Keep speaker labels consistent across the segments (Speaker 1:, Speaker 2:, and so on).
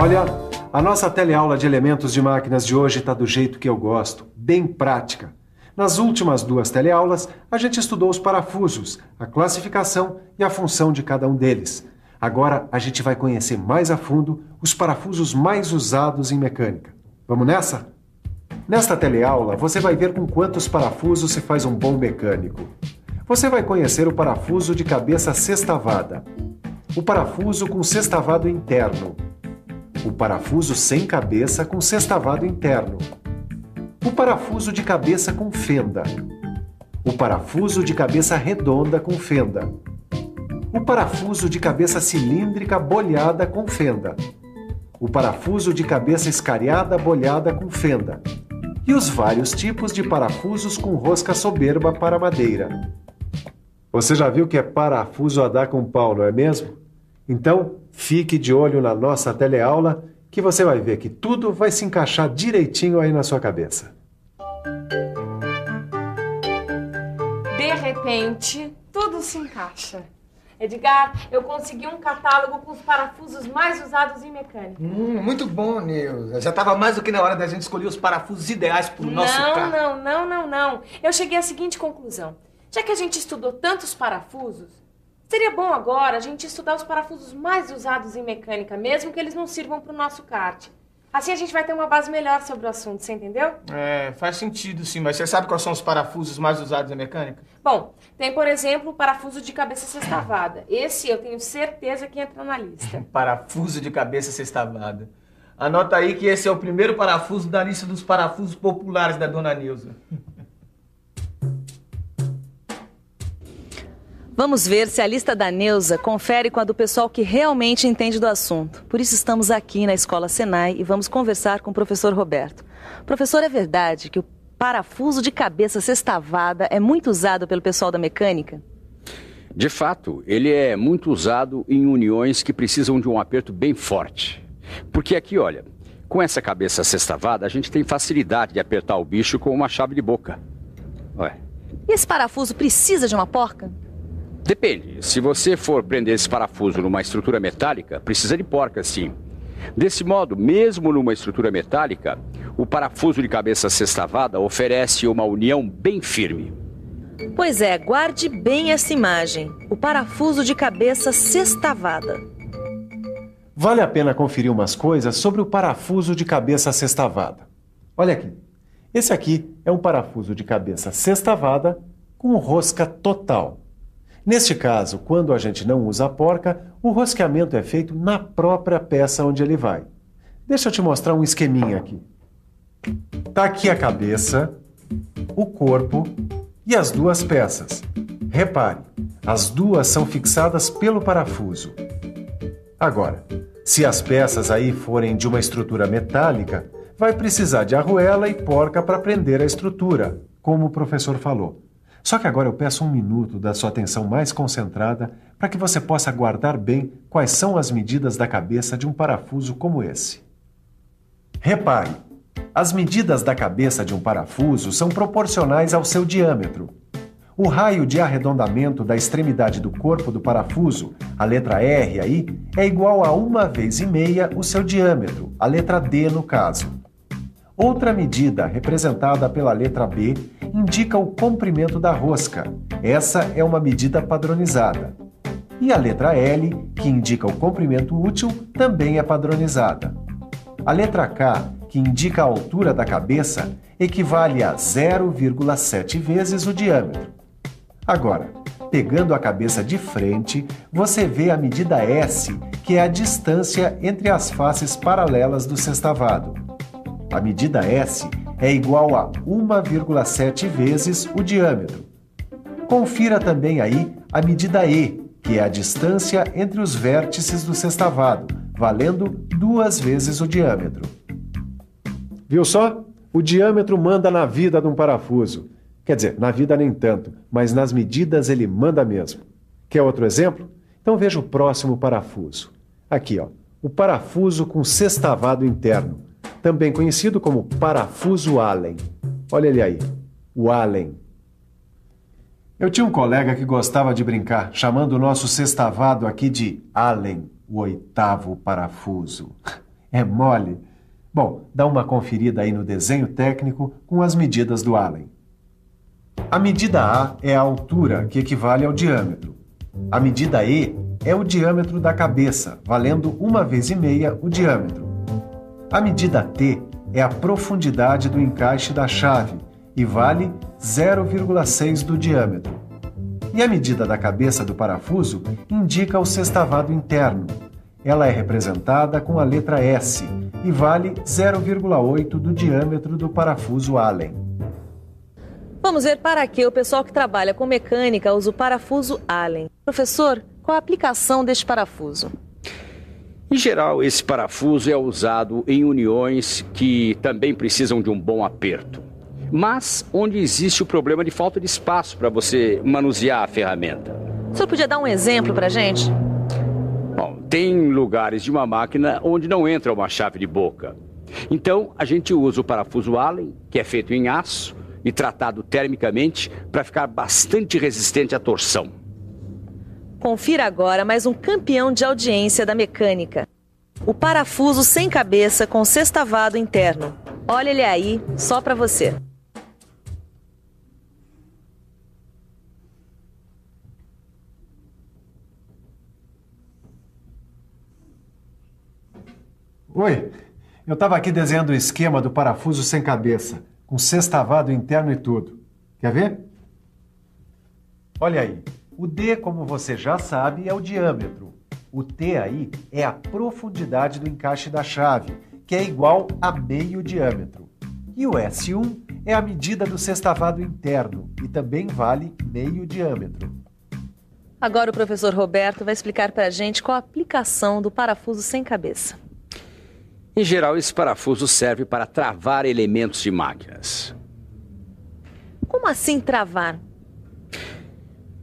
Speaker 1: Olha, a nossa teleaula de elementos de máquinas de hoje está do jeito que eu gosto, bem prática. Nas últimas 2 teleaulas, a gente estudou os parafusos, a classificação e a função de cada um deles. Agora, a gente vai conhecer mais a fundo os parafusos mais usados em mecânica. Vamos nessa? Nesta teleaula, você vai ver com quantos parafusos se faz um bom mecânico. Você vai conhecer o parafuso de cabeça sextavada, o parafuso com sextavado interno, o parafuso sem cabeça com sextavado interno, o parafuso de cabeça com fenda, o parafuso de cabeça redonda com fenda, o parafuso de cabeça cilíndrica bolhada com fenda, o parafuso de cabeça escariada bolhada com fenda e os vários tipos de parafusos com rosca soberba para madeira. Você já viu que é parafuso a dar com pau, não é mesmo? Então, fique de olho na nossa teleaula que você vai ver que tudo vai se encaixar direitinho aí na sua cabeça.
Speaker 2: De repente, tudo se encaixa. Edgar, eu consegui um catálogo com os parafusos mais usados em mecânica.
Speaker 3: Muito bom, Neuza. Já estava mais do que na hora da gente escolher os parafusos ideais para o nosso carro.
Speaker 2: Não. Eu cheguei à seguinte conclusão. Já que a gente estudou tantos parafusos, seria bom agora a gente estudar os parafusos mais usados em mecânica, mesmo que eles não sirvam para o nosso kart. Assim a gente vai ter uma base melhor sobre o assunto, você entendeu?
Speaker 3: Faz sentido sim, mas você sabe quais são os parafusos mais usados em mecânica?
Speaker 2: Bom, tem, por exemplo, o parafuso de cabeça sextavada. Esse eu tenho certeza que entra na lista.
Speaker 3: Parafuso de cabeça sextavada. Anota aí que esse é o primeiro parafuso da lista dos parafusos populares da Dona Neuza.
Speaker 4: Vamos ver se a lista da Neuza confere com a do pessoal que realmente entende do assunto. Por isso estamos aqui na Escola Senai e vamos conversar com o professor Roberto. Professor, é verdade que o parafuso de cabeça sextavada é muito usado pelo pessoal da mecânica?
Speaker 5: De fato, ele é muito usado em uniões que precisam de um aperto bem forte. Porque aqui, olha, com essa cabeça sextavada, a gente tem facilidade de apertar o bicho com uma chave de boca. Ué.
Speaker 4: E esse parafuso precisa de uma porca?
Speaker 5: Depende. Se você for prender esse parafuso numa estrutura metálica, precisa de porca, sim. Desse modo, mesmo numa estrutura metálica, o parafuso de cabeça sextavada oferece uma união bem firme.
Speaker 4: Pois é, guarde bem essa imagem. O parafuso de cabeça sextavada.
Speaker 1: Vale a pena conferir umas coisas sobre o parafuso de cabeça sextavada. Olha aqui. Esse aqui é um parafuso de cabeça sextavada com rosca total. Neste caso, quando a gente não usa a porca, o rosqueamento é feito na própria peça onde ele vai. Deixa eu te mostrar um esqueminha aqui. Tá aqui a cabeça, o corpo e as 2 peças. Repare, as 2 são fixadas pelo parafuso. Agora, se as peças aí forem de uma estrutura metálica, vai precisar de arruela e porca para prender a estrutura, como o professor falou. Só que agora eu peço 1 minuto da sua atenção mais concentrada para que você possa guardar bem quais são as medidas da cabeça de um parafuso como esse. Repare, as medidas da cabeça de um parafuso são proporcionais ao seu diâmetro. O raio de arredondamento da extremidade do corpo do parafuso, a letra R aí, é igual a 1,5 vezes o seu diâmetro, a letra D no caso. Outra medida, representada pela letra B, indica o comprimento da rosca. Essa é uma medida padronizada. E a letra L, que indica o comprimento útil, também é padronizada. A letra K, que indica a altura da cabeça, equivale a 0,7 vezes o diâmetro. Agora, pegando a cabeça de frente, você vê a medida S, que é a distância entre as faces paralelas do sextavado. A medida S é igual a 1,7 vezes o diâmetro. Confira também aí a medida E, que é a distância entre os vértices do sextavado, valendo 2 vezes o diâmetro. Viu só? O diâmetro manda na vida de um parafuso. Quer dizer, na vida nem tanto, mas nas medidas ele manda mesmo. Quer outro exemplo? Então veja o próximo parafuso. Aqui, ó, o parafuso com sextavado interno, também conhecido como parafuso Allen. Olha ele aí, o Allen. Eu tinha um colega que gostava de brincar, chamando o nosso sextavado aqui de Allen, o 8º parafuso. É mole. Bom, dá uma conferida aí no desenho técnico com as medidas do Allen. A medida A é a altura, que equivale ao diâmetro. A medida E é o diâmetro da cabeça, valendo 1,5 vezes o diâmetro. A medida T é a profundidade do encaixe da chave e vale 0,6 do diâmetro. E a medida da cabeça do parafuso indica o sextavado interno. Ela é representada com a letra S e vale 0,8 do diâmetro do parafuso Allen.
Speaker 4: Vamos ver para que o pessoal que trabalha com mecânica usa o parafuso Allen. Professor, qual a aplicação deste parafuso?
Speaker 5: Em geral, esse parafuso é usado em uniões que também precisam de um bom aperto, mas onde existe o problema de falta de espaço para você manusear a ferramenta.
Speaker 4: O senhor podia dar um exemplo para a gente?
Speaker 5: Bom, tem lugares de uma máquina onde não entra uma chave de boca. Então, a gente usa o parafuso Allen, que é feito em aço e tratado termicamente para ficar bastante resistente à torção.
Speaker 4: Confira agora mais um campeão de audiência da mecânica. O parafuso sem cabeça com sextavado interno. Olha ele aí, só para você.
Speaker 1: Oi, eu estava aqui desenhando o esquema do parafuso sem cabeça, com sextavado interno e tudo. Quer ver? Olha aí. O D, como você já sabe, é o diâmetro. O T aí é a profundidade do encaixe da chave, que é igual a meio diâmetro. E o S1 é a medida do sextavado interno e também vale meio diâmetro.
Speaker 4: Agora o professor Roberto vai explicar para a gente qual a aplicação do parafuso sem cabeça.
Speaker 5: Em geral, esse parafuso serve para travar elementos de máquinas.
Speaker 4: Como assim travar?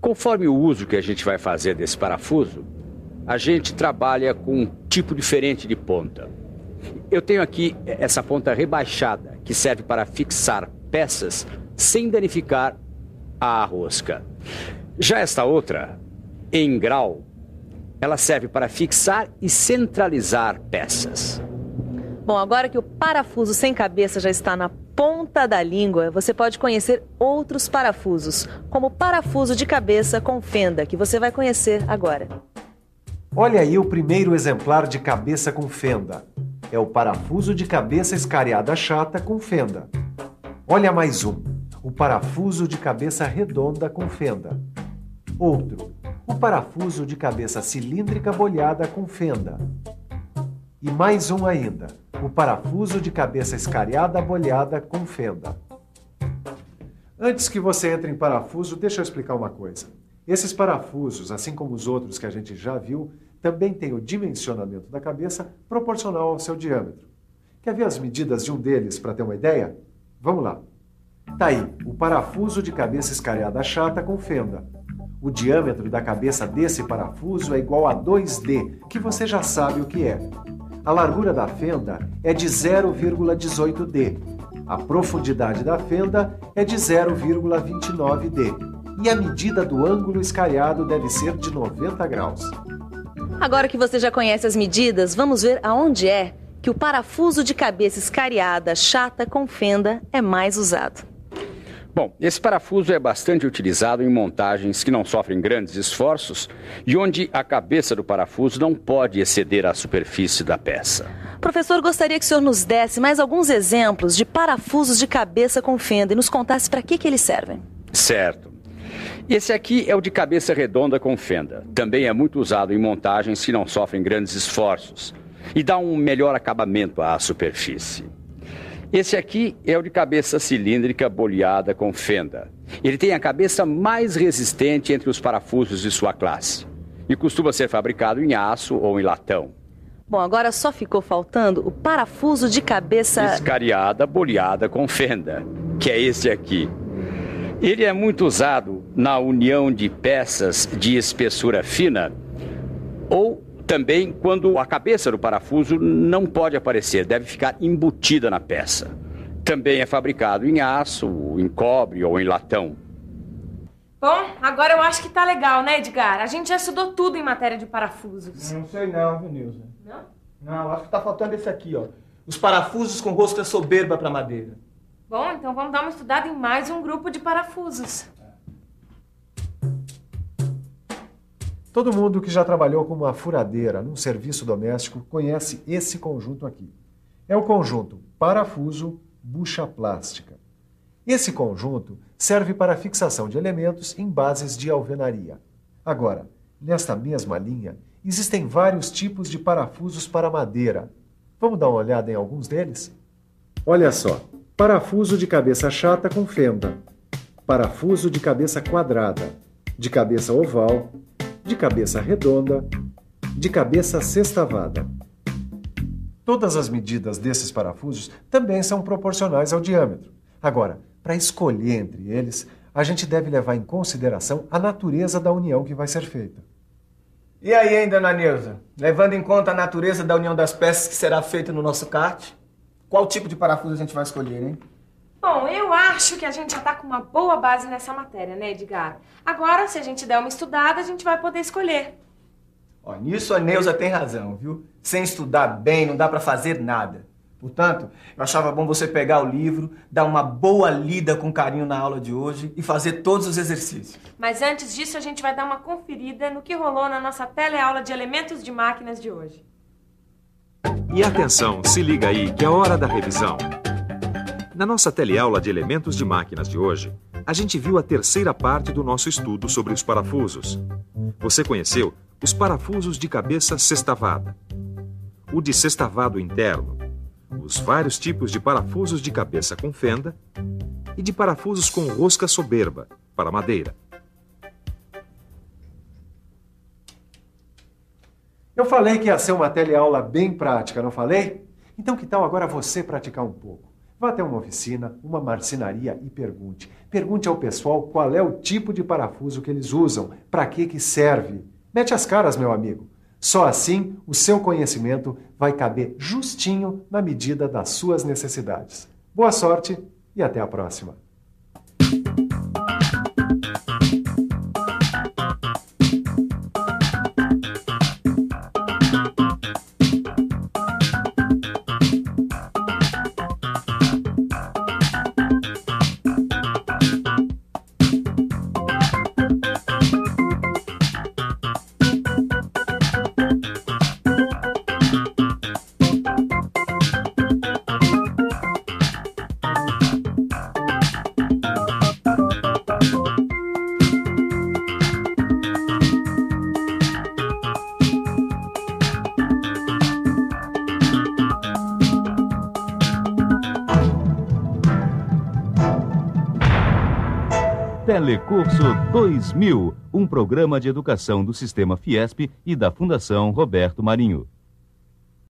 Speaker 5: Conforme o uso que a gente vai fazer desse parafuso, a gente trabalha com um tipo diferente de ponta. Eu tenho aqui essa ponta rebaixada, que serve para fixar peças sem danificar a rosca. Já esta outra, em grau, ela serve para fixar e centralizar peças.
Speaker 4: Bom, agora que o parafuso sem cabeça já está na ponta da língua, você pode conhecer outros parafusos, como o parafuso de cabeça com fenda, que você vai conhecer agora.
Speaker 1: Olha aí o primeiro exemplar de cabeça com fenda. É o parafuso de cabeça escariada chata com fenda. Olha mais um, o parafuso de cabeça redonda com fenda. Outro, o parafuso de cabeça cilíndrica bolhada com fenda. E mais um ainda, o parafuso de cabeça escariada bolhada com fenda. Antes que você entre em parafuso, deixa eu explicar uma coisa. Esses parafusos, assim como os outros que a gente já viu, também têm o dimensionamento da cabeça proporcional ao seu diâmetro. Quer ver as medidas de um deles para ter uma ideia? Vamos lá. Tá aí, o parafuso de cabeça escariada chata com fenda. O diâmetro da cabeça desse parafuso é igual a 2D, que você já sabe o que é. A largura da fenda é de 0,18D. A profundidade da fenda é de 0,29D. E a medida do ângulo escariado deve ser de 90 graus.
Speaker 4: Agora que você já conhece as medidas, vamos ver aonde é que o parafuso de cabeça escariada chata com fenda é mais usado.
Speaker 5: Bom, esse parafuso é bastante utilizado em montagens que não sofrem grandes esforços e onde a cabeça do parafuso não pode exceder a superfície da peça.
Speaker 4: Professor, gostaria que o senhor nos desse mais alguns exemplos de parafusos de cabeça com fenda e nos contasse para que eles servem.
Speaker 5: Certo. Esse aqui é o de cabeça redonda com fenda. Também é muito usado em montagens que não sofrem grandes esforços e dá um melhor acabamento à superfície. Esse aqui é o de cabeça cilíndrica boleada com fenda. Ele tem a cabeça mais resistente entre os parafusos de sua classe e costuma ser fabricado em aço ou em latão.
Speaker 4: Bom, agora só ficou faltando o parafuso de cabeça
Speaker 5: escariada boleada com fenda, que é esse aqui. Ele é muito usado na união de peças de espessura fina ou também quando a cabeça do parafuso não pode aparecer, deve ficar embutida na peça. Também é fabricado em aço, em cobre ou em latão.
Speaker 2: Bom, agora eu acho que tá legal, né, Edgar? A gente já estudou tudo em matéria de parafusos.
Speaker 3: Não sei não, viu, Nilza?
Speaker 2: Não?
Speaker 3: Não, acho que tá faltando esse aqui, ó. Os parafusos com rosca soberba para madeira.
Speaker 2: Bom, então vamos dar uma estudada em mais um grupo de parafusos.
Speaker 1: Todo mundo que já trabalhou com uma furadeira num serviço doméstico conhece esse conjunto aqui. É o conjunto parafuso bucha plástica. Esse conjunto serve para a fixação de elementos em bases de alvenaria. Agora, nesta mesma linha, existem vários tipos de parafusos para madeira. Vamos dar uma olhada em alguns deles? Olha só, parafuso de cabeça chata com fenda, parafuso de cabeça quadrada, de cabeça oval, de cabeça redonda, de cabeça sextavada. Todas as medidas desses parafusos também são proporcionais ao diâmetro. Agora, para escolher entre eles, a gente deve levar em consideração a natureza da união que vai ser feita.
Speaker 3: E aí, hein, dona Neuza? Levando em conta a natureza da união das peças que será feita no nosso kart, qual tipo de parafuso a gente vai escolher, hein?
Speaker 2: Bom, eu acho que a gente já tá com uma boa base nessa matéria, né, Edgar? Agora, se a gente der uma estudada, a gente vai poder escolher.
Speaker 3: Ó, nisso a Neuza tem razão, viu? Sem estudar bem, não dá pra fazer nada. Portanto, eu achava bom você pegar o livro, dar uma boa lida com carinho na aula de hoje e fazer todos os exercícios.
Speaker 2: Mas antes disso, a gente vai dar uma conferida no que rolou na nossa teleaula de elementos de máquinas de hoje.
Speaker 6: E atenção, se liga aí que é hora da revisão. Na nossa teleaula de elementos de máquinas de hoje, a gente viu a terceira parte do nosso estudo sobre os parafusos. Você conheceu os parafusos de cabeça sextavada, o de sextavado interno, os vários tipos de parafusos de cabeça com fenda e de parafusos com rosca soberba, para madeira.
Speaker 1: Eu falei que ia ser uma teleaula bem prática, não falei? Então que tal agora você praticar um pouco? Vá até uma oficina, uma marcenaria e pergunte. Pergunte ao pessoal qual é o tipo de parafuso que eles usam, para que serve. Mete as caras, meu amigo. Só assim o seu conhecimento vai caber justinho na medida das suas necessidades. Boa sorte e até a próxima.
Speaker 7: Telecurso 2000, um programa de educação do Sistema Fiesp e da Fundação Roberto Marinho.